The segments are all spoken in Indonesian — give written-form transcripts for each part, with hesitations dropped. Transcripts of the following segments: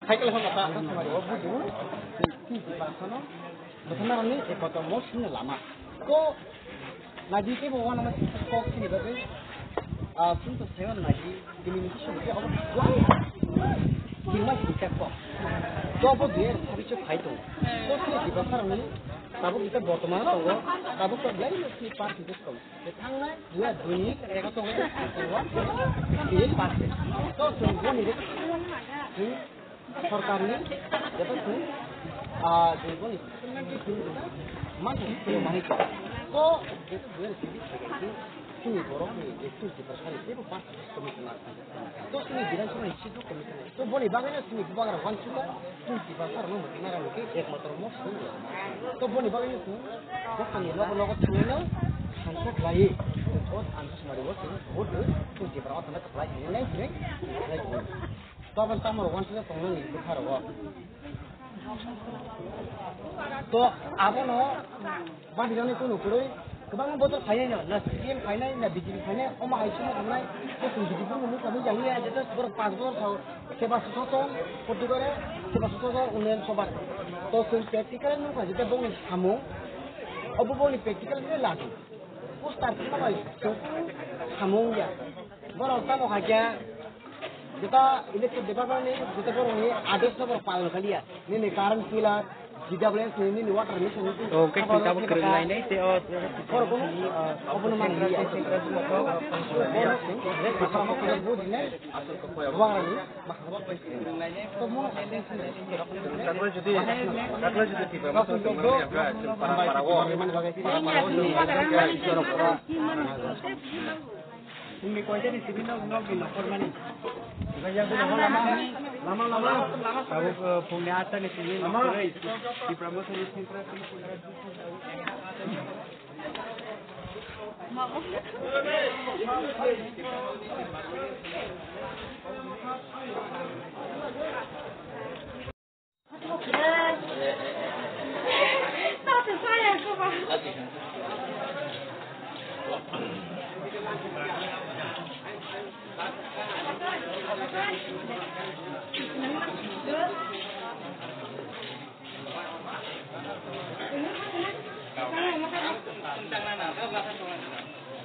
Haikal sama Pak sama dia budu. Pasano. Betul ni ekor motion lama. Ko nadi ke bawa nama kok sini berarti. Pun tu saya nadi communication ke apa? Kimas kita kok. Ko apa dia habis tu fight tu. Ko sini di pasar ni. Tabu kita berteman tu. Tabu ko lagi mesti part itu kau. Tengah dua dunia kerja tu kan. Dia part. Ko semua ni सरकार ने जब तक जो मानसिक माहिती तो itu dua sini sini borong ni itu di pasar itu pas komisioner तो sini bilang cuma itu komisioner तो boleh bagaimana sini bagar wan juga di pasar mau mengenal lagi एक motor motor तो boleh bagaimana itu bukan ni logo channel संकट लाये तो अंत समारी वो sini वो तो di perawat sampai kelas ini nih तो अपन तमर वन से तो नहीं दिखा रहा तो अब ना बात जाने को नुकड़े कबांग बोतल खाने ना सीएम खाने ना बिजली खाने और माइक में खाने तो कुछ भी नहीं कभी जाइए जैसे पूरा 5 बार खाओ के बाद सोचो कुछ करे के बाद सोचो उन्हें सोबार तो सुन प्रैक्टिकल नु का जैसे बोले हमो अब बोले प्रैक्टिकल में लागू उस तरह का तो हमो या बड़ा तमो खाया kita elektrik department ni kita orang ni ada sebab paling kali ya ni कारण किला GWS ni water mission itu oke kita bekerja lain ni teo और कौन अपन मान लिया सेक्टर में तो pasal mau kita buat ni luar ni तो mau kalau jadi tiba masuk para ini kau jadi sini no formal ni. Saya lama. Tahu punya atas ni sini di promosi ni sini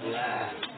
Dạ.